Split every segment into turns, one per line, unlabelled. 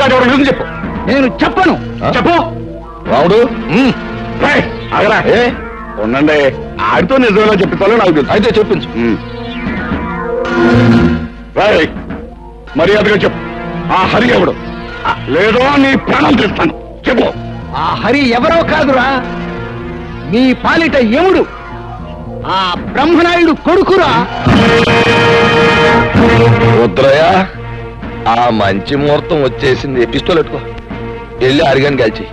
కాదు ఎవరు నిజం చెప్పు.
నేను చెప్పను.
చెప్పు
రాముడు.
అగరా ఉండండి, ఆడితో నిజంగా చెప్తాలో నాకు తెలుసు.
అయితే చెప్పించు.
మర్యాదగా చెప్పు, ఆ హరి ఎవడు? లేదో నీ ప్రాణం తీస్తాను. చెప్పు.
ఆ హరి ఎవరో కాదురా, మీ పాలిట యముడు, ఆ బ్రహ్మనాయుడు కొడుకురా.
రుద్రయ్య, ఆ మంచి ముహూర్తం వచ్చేసింది. పిస్తోల్ పెట్టుకో, వెళ్ళి అరిగాని కాల్చి.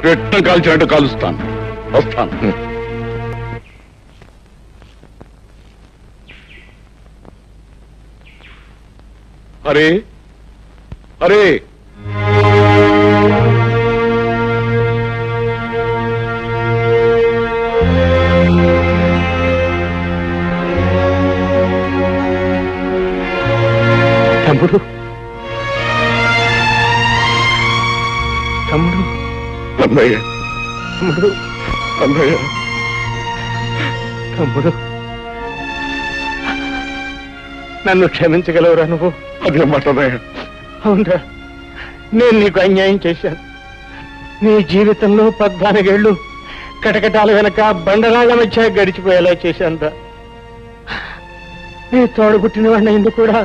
పెట్ట కాల్చినట్టు కాలుస్తాను. వస్తాను. హరే హరే,
తమ్ముడు తమ్ముడు
అన్నయ్య
తమ్ముడు
అన్నయ్య
తమ్ముడు, నన్ను క్షమించగలవురా నువ్వు?
అదే మాట అన్నయ్య.
అవునరా, నేను నీకు అన్యాయం చేశాను. నీ జీవితంలో 14 ఏళ్ళు కటకటాల వెనక బండరాళ్ల మధ్య గడిచిపోయేలా చేశానురా. నీ తోడబుట్టిన వాడిని ఎందుకు కూడా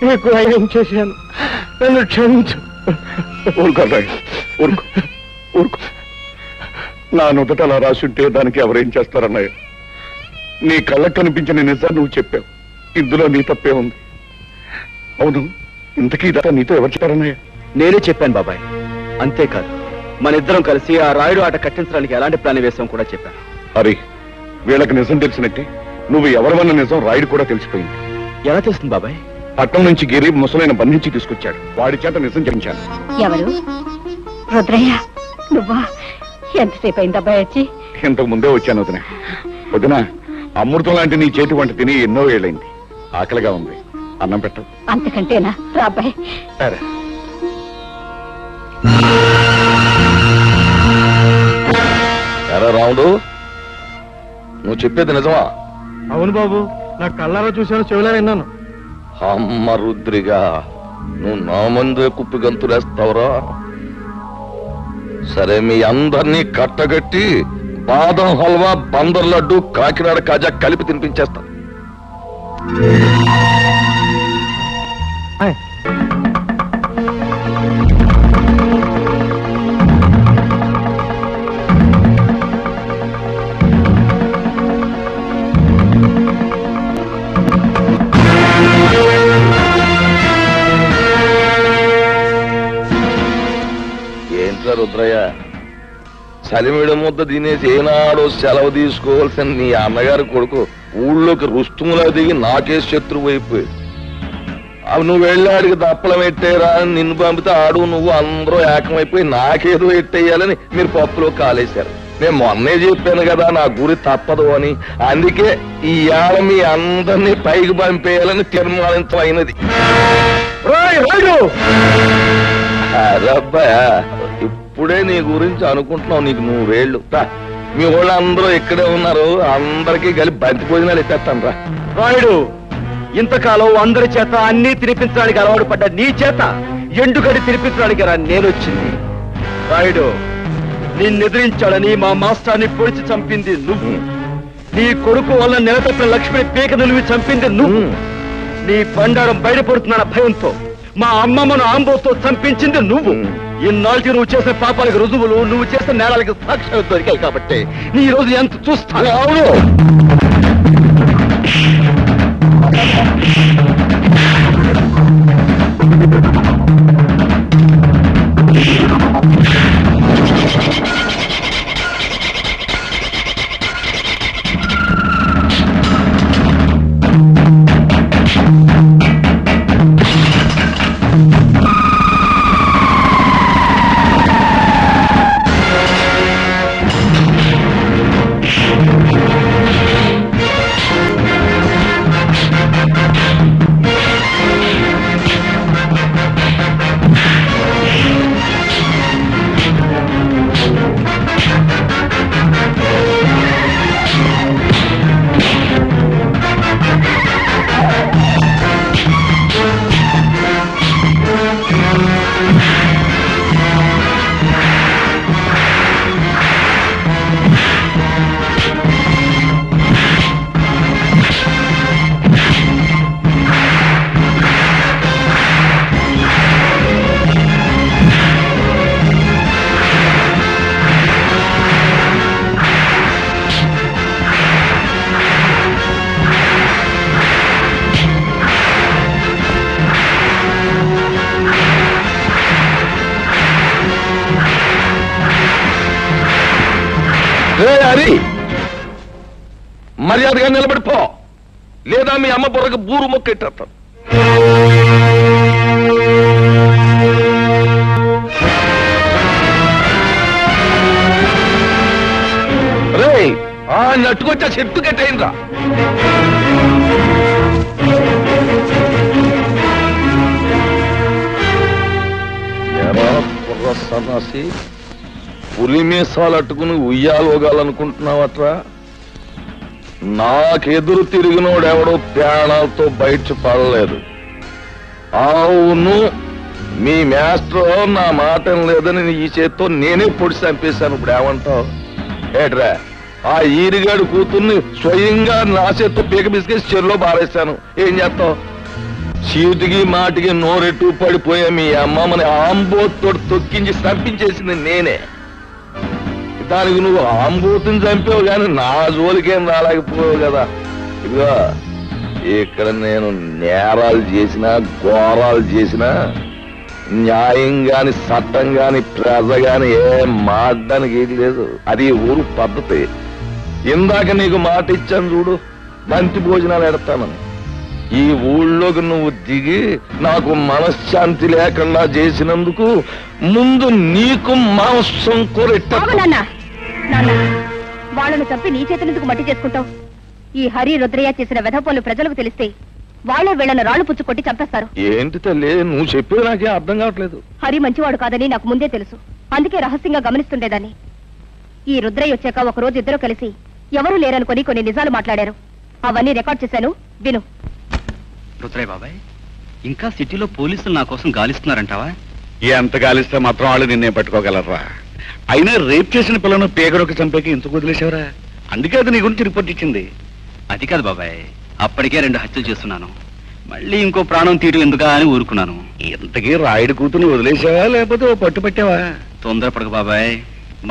నీకు అన్యాయం చేశాను. నన్ను క్షమించు.
ఊరుకో అన్నయ్య, ఊరుకో ఊరుకో. నా నుదుట అలా రాసుంటే దానికి ఎవరేం చేస్తారన్నయ్య? నీ కళ్ళకు కనిపించిన నిజాన్ని నువ్వు చెప్పావు. ఇందులో నీ తప్పే ఉంది. అవును, ఇంతకీ ఇదంతా నీతో ఎవరు చెప్పారన్నయ్య?
నేనే చెప్పాను బాబాయ్. అంతేకాదు, మన ఇద్దరం కలిసి ఆ రాయుడు ఆట కట్టించడానికి ఎలాంటి ప్లాన్ వేసాం కూడా చెప్పాను.
హరి, వీళ్ళకి నిజం తెలిసినట్టే నువ్వు ఎవరివన్న నిజం రాయుడు కూడా తెలిసిపోయింది.
ఎలా తెలుస్తుంది బాబాయ్?
పట్టణం నుంచి గిరి ముసలైన బంధించి తీసుకొచ్చాడు. వాడి చేత నిజం చెప్పించాను.
ఎవరు? రుద్రయ్య నువ్వా? ఎంతసేపు అయింది అబ్బాయి వచ్చి?
ఇంతకు ముందే వచ్చాను వదిన. వదిన, అమృతం లాంటి నీ చేతి వంట తిని ఎన్నో ఏళ్ళైంది. ఆకలిగా ఉంది, అన్నం పెట్టవు.
అంతకంటేనా? రా అబ్బాయి.
సరే.
ఎరా రాముడు, నువ్వు చెప్పేది నిజమా?
అవును బాబు, నా కళ్ళారా చూశాను, చెవులా విన్నాను.
అమ్మ రుద్రిగా, నువ్వు నా ముందే కుప్పి గంతులేస్తావురా? సరే, మీ అందరినీ కట్టగట్టి బాదం హల్వా, బందర్ లడ్డు, కాకినాడ కాజా కలిపి తినిపించేస్తా. ఏంట్రా రుద్రయ్య, చలిమిడ ముద్ద తినేసి ఏనాడో సెలవు తీసుకోవాల్సిన నీ అన్నగారి కొడుకు ఊళ్ళోకి రుస్తుములా దిగి నాకే శత్రువు అయిపోయాడు. అవి నువ్వు వెళ్ళాడికి దప్పలం ఎట్టేరా అని నిన్ను పంపితే ఆడు నువ్వు అందరూ ఏకమైపోయి నాకేదో ఎట్టేయాలని మీరు పప్పులో కాలేశారు. నేను మొన్నే చెప్పాను కదా నా గురి తప్పదు అని. అందుకే ఈ ఏళ మీ అందరినీ పైకి పంపేయాలని తీర్మానించమైనది. అరబ్బాయా, ఇప్పుడే నీ గురించి అనుకుంటున్నావు. నీకు 100 ఏళ్ళు. మీ వాళ్ళు అందరూ ఇక్కడే ఉన్నారు, అందరికీ కలిపి బంతి భోజనాలు ఎత్తేస్తాను రా.
రాయుడు, ఇంతకాలం అందరి చేత అన్ని తినిపించడానికి అలవాటు పడ్డ నీ చేత ఎండుగడి తినిపించడానికి రా నేనొచ్చింది. రాయుడు, నిన్నెదిరించాడని మా మాస్టర్ని పొడిచి చంపింది నువ్వు. నీ కొడుకు వల్ల నెలతప్పిన లక్ష్మిని పీక నిలివి చంపింది నువ్వు. నీ బండారం బయటపడుతున్న భయంతో మా అమ్మమ్మను ఆంబోతో చంపించింది నువ్వు. ఇన్నాళ్ళకి నువ్వు చేసిన పాపాలకు రుజువులు, నువ్వు చేసిన నేరాలకు సాక్ష్యాలు దొరికాయి కాబట్టి నీ రోజు ఎంత చూస్తాను.
అవును, హరి మర్యాదగా నిలబడిపో, లేదా మీ అమ్మ బుర్రకు బూరు మొక్కెట్టేస్తాను. రే ఆ నట్టుకొచ్చా చెట్టు కట్టయిందా? కుర్ర సన్నాసి, పులి మీసాలు అట్టుకుని ఉయ్యాలోగాలనుకుంటున్నావట్రా? నాకెదురు తిరిగినోడెవడో ప్రాణాలతో బయట పడలేదు. అవును, మీ మాస్టర్ నా మాట లేదని ఈ చేత్తో నేనే పొడి చంపేశాను. ఇప్పుడు ఏమంటావు? ఏట్రా, ఆ ఈరిగాడు కూతుర్ని స్వయంగా నా చేత్తో పీక బిస్కేసి చెరులో బారేశాను. ఏం చేస్తావు? చీటికి మాటికి నోరెట్టు పడిపోయా మీ అమ్మమ్మని ఆంబోతో తొక్కించి చంపించేసింది నేనే. దానికి నువ్వు ఆంబోతుని చంపావు కానీ నా జోలికేం రాలేకపోయావు కదా. ఇదిగో ఇక్కడ నేను నేరాలు చేసినా ఘోరాలు చేసినా న్యాయం గాని చట్టం గాని ప్రజ గాని ఏం మాట్లాడడానికి ఏది లేదు. అది ఊరు పద్ధతి. ఇందాక నీకు మాట ఇచ్చాను చూడు, మంచి భోజనాలు ఎడతానని. ఈ ఊళ్ళోకి నువ్వు దిగి నాకు మనశ్శాంతి లేకుండా చేసినందుకు ముందు నీకు మాంసం కొరెట్ట.
వాళ్ళను చంపి నీ చేతులెందుకు మట్టి చేసుకుంటావు? ఈ హరి రుద్రయ్య చేసిన వెధపోలు ప్రజలకు తెలిస్తే వాళ్ళే వీళ్ళను రాళ్లు పుచ్చు కొట్టి చంపేస్తారు.
ఏంటి తల్లి నువ్వు చెప్పేది నాకే అర్థం కావట్లేదు.
హరి మంచివాడు కాదని నాకు ముందే తెలుసు. అందుకే రహస్యంగా గమనిస్తుండేదాన్ని. ఈ రుద్రయ్య వచ్చాక ఒక రోజు ఇద్దరు కలిసి ఎవరూ లేరనుకొని కొన్ని నిజాలు మాట్లాడారు. అవన్నీ రికార్డ్ చేశాను, విను.
రుద్రయ్య బాబాయ్, ఇంకా సిటీలో పోలీసులు నా కోసం గాలిస్తున్నారంటావా?
ఎంత గాలిస్తే మాత్రం వాళ్ళు నిన్నే పట్టుకోగలరా? అయినా రేప్ చేసిన పిల్లను పేగడొక చంపేకి ఎందుకు వదిలేశావరా? అందుకే అది నీ గురించి రిపోర్ట్ ఇచ్చింది.
అది కాదు బాబాయ్, అప్పటికే 2 హత్యలు చేస్తున్నాను. మళ్ళీ ఇంకో ప్రాణం తీయడం ఎందుకా అని ఊరుకున్నాను.
ఇంతకీ రాయుడు కూతుని వదిలేసావా లేకపోతే ఓ పట్టు పట్టావా?
తొందరపడక బాబాయ్,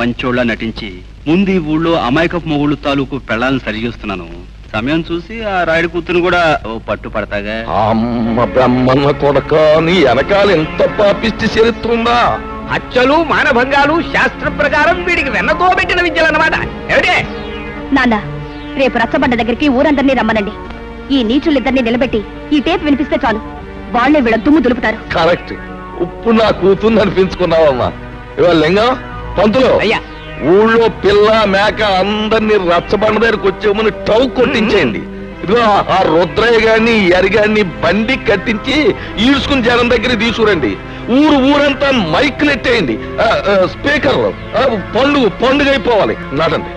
మంచోళ్ళ నటించి ముందు ఈ ఊళ్ళో అమాయకపు మొగుళ్ళు తాలూకు పెళ్ళాలను సరిచేస్తున్నాను. సమయం చూసి ఆ రాయుడు కూతురు కూడా ఓ పట్టు పడతాగా.
అమ్మ బ్రహ్మన్న కొడక, నీ వెనకాల ఎంత పాపిష్టి చరిత్ర ఉందా?
హత్యలు మానభంగాలు శాస్త్ర ప్రకారం వీడికి వెన్నతోబెట్టిన విద్యలన్నమాట. ఏమిటే
నాన్న, రేపు రచ్చబండ దగ్గరికి ఊరందరినీ రమ్మనండి. ఈ నీచులిద్దరినీ నిలబెట్టి ఈ టేప్ వినిపిస్తే చాలు, వాళ్లే వీళ్ళ దుమ్ము దులుపుతారు.
కరెక్ట్. ఉప్పు నా కూతుర్ని అనిపించుకున్నావమ్మా. ఇవాళ లింగం పంతులు,
అయ్యా,
ఊళ్ళో పిల్ల మేక అందరినీ రచ్చబండ దగ్గరకు వచ్చేమని టౌ కొట్టించేయండి. ఇదిగో ఆ రుద్రయ్య గారిని ఎరిగాన్ని బండి కట్టించి ఈడ్చుకుని జనం దగ్గర తీసుకురండి. ఊరంతా మైకులు ఎట్టేయండి, స్పీకర్లు. పండుగ అయిపోవాలి. నడండి.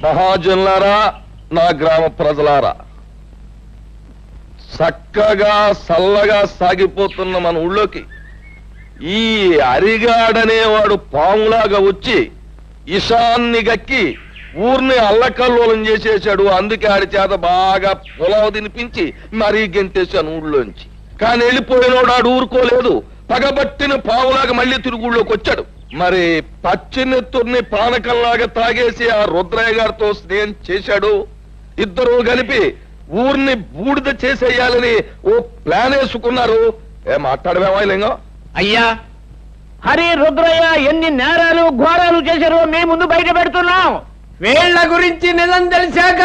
మహాజనులారా, నా గ్రామ ప్రజలారా, చక్కగా చల్లగా సాగిపోతున్న మన ఊళ్ళోకి ఈ అరిగాడనేవాడు పాములాగా వచ్చి ఇషాన్ని గక్కి ఊరిని అల్లకల్లోలం చేసేశాడు. అందుకే ఆడి చేత బాగా పొలవ తినిపించి మరీ గెంటేశాను ఊళ్ళోంచి. కానీ వెళ్ళిపోయినోడు ఆడు ఊరుకోలేదు. పగబట్టిన పాములాగా మళ్ళీ తిరుగు ఊళ్ళోకి వచ్చాడు. మరి పచ్చినెత్తుర్ని పానకంలాగా తాగేసి ఆ రుద్రయ్య గారితో స్నేహం చేశాడు. ఇద్దరు కలిపి ఊరిని బూడిద చేసేయాలని ఓ ప్లాన్ వేసుకున్నారు. మాట్లాడమేమా లింగం?
అయ్యా, హరి రుద్రయ్య ఎన్ని నేరాలు ఘోరాలు చేశారో మీ ముందు బయట పెడుతున్నాం. వీళ్ల గురించి నిజం తెలిసాక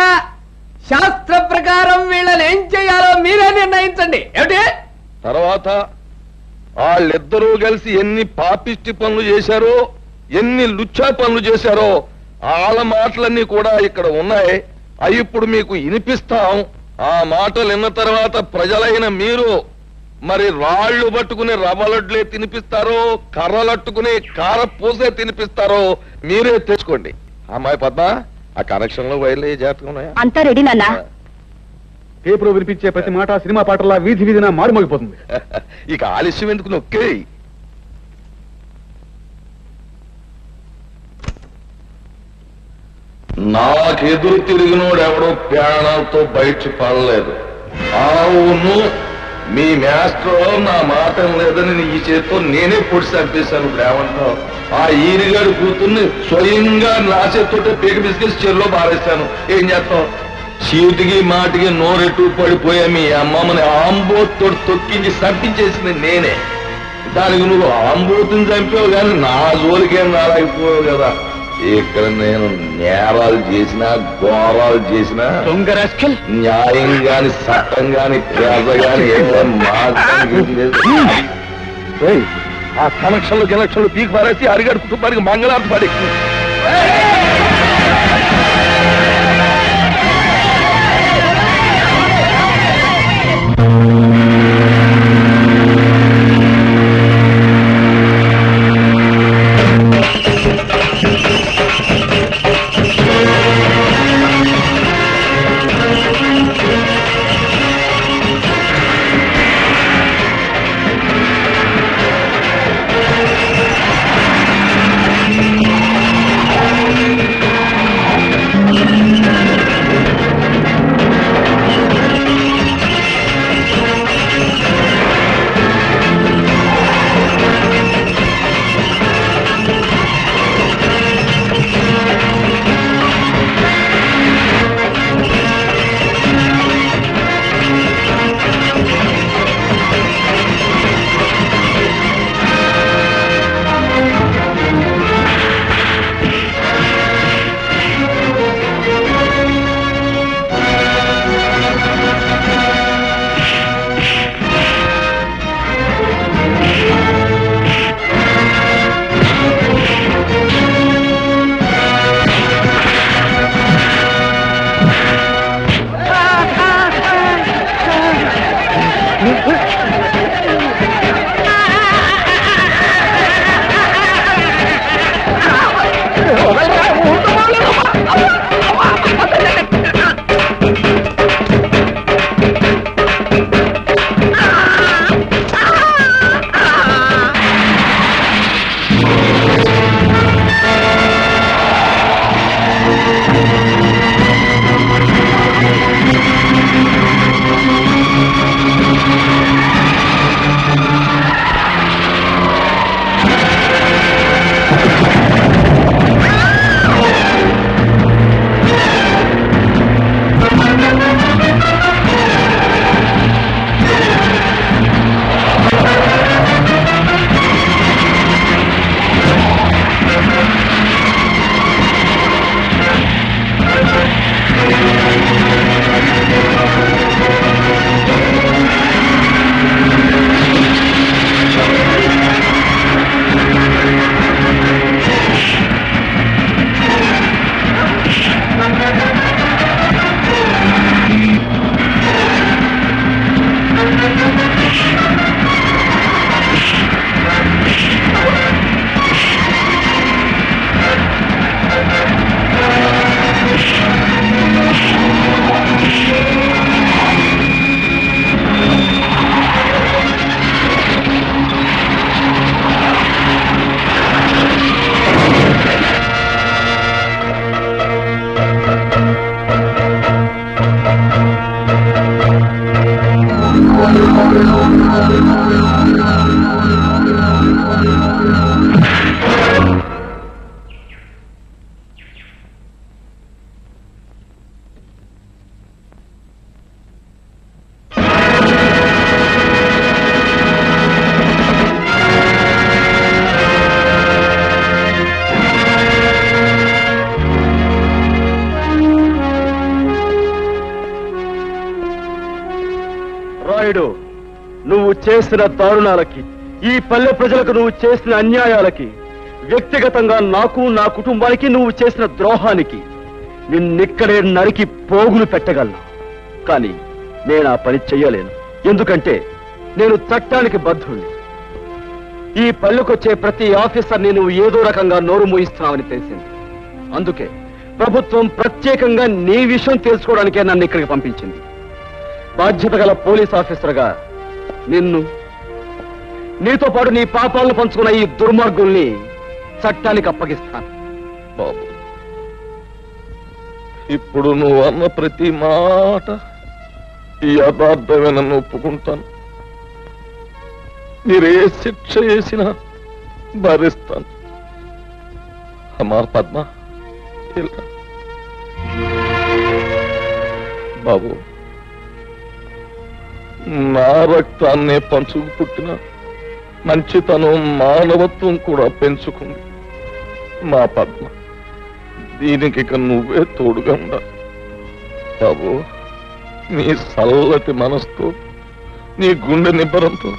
శాస్త్ర ప్రకారం వీళ్ళని ఏం చేయాలో మీరే నిర్ణయించండి. ఏమిటి
తర్వాత వాళ్ళిద్దరూ కలిసి ఎన్ని పాపిష్టి పనులు చేశారో, ఎన్ని లుచ్చా పనులు చేశారో వాళ్ళ మాటలన్నీ కూడా ఇక్కడ ఉన్నాయి. అవి ఇప్పుడు మీకు వినిపిస్తాం. ఆ మాటలు విన్న తర్వాత ప్రజలైన మీరు మరి రాళ్లు పట్టుకుని రవ్వలడ్లే తినిపిస్తారో, కర్రలట్టుకుని కారపూసే తినిపిస్తారో మీరే తెచ్చుకోండి. అమ్మాయి పద్మ, ఆ కనెక్షన్ లో వైర్లు జాతకం ఉన్నాయా?
అంతా రెడీ నాన్న.
పేపర్ వినిపించే ప్రతి మాట సినిమా పాటలా వీధి వీధిన మారుమోగిపోతుంది.
ఇక ఆలస్యం ఎందుకు, నొక్కే. నాకెదురు తిరిగినోడు ఎవడో ప్రాణాలతో బయట పడలేదు. అవును, మీ మాస్టర్ నా మాట లేదని ఈ చేతితో నేనే పొడి చంపేశాను. ఇప్పుడు ఏమంటావు? ఆ ఈరిగాడు కూతుర్ని స్వయంగా నా చేతితో పీక బిస్కెట్స్ చెరులో పారేస్తాను. ఏం చేస్తావు? చీటికి మాటికి నోరెట్టు పడిపోయా మీ అమ్మమ్మని ఆంబోతో తొక్కించి చంపించేసింది నేనే. దానికి నువ్వు ఆంబోతుని చంపావు కానీ నా జోలికేం రాలేకపోయావు కదా. ఇక్కడ నేను నేరాలు చేసినా ఘోరాలు చేసినా న్యాయం గాని చట్టం గాని పేద గాని ఆ కనెక్షన్లు పీకి పారేసి అరిగడు కుటుంబానికి మంగళార్తి పడి
నువ్వు చేసిన దారుణాలకి, ఈ పల్లె ప్రజలకు నువ్వు చేసిన అన్యాయాలకి, వ్యక్తిగతంగా నాకు నా కుటుంబానికి నువ్వు చేసిన ద్రోహానికి నిన్నిక్కడే నరికి పోగులు పెట్టగలను. కానీ నేను ఆ పని చెయ్యలేను. ఎందుకంటే నేను చట్టానికి బద్ధుణ్ణి. ఈ పల్లెకొచ్చే ప్రతి ఆఫీసర్ని నువ్వు ఏదో రకంగా నోరు మూయిస్తున్నావని తెలిసింది. అందుకే ప్రభుత్వం ప్రత్యేకంగా నీ విషయం తెలుసుకోవడానికే నన్ను ఇక్కడికి పంపించింది. బాధ్యత గల పోలీస్ ఆఫీసర్గా నిన్ను, నీతో పాటు నీ పాపాలను పంచుకున్న ఈ దుర్మార్గుల్ని చట్టానికి అప్పగిస్తాను.
బాబు, ఇప్పుడు నువ్వు అన్న ప్రతి మాట ఈ యథార్థమే నన్ను ఒప్పుకుంటాను. మీరే శిక్ష వేసినా భరిస్తాను. అమ్మా పద్మ, ఇలా. బాబు, నా రక్తాన్నే పంచుకు పుట్టిన మంచితనం మానవత్వం కూడా పెంచుకుంది మా పద్మ. దీనికి ఇక నువ్వే తోడుగా ఉండాలి బాబు. నీ చల్లటి మనసుతో, నీ గుండె నిబ్బరంతో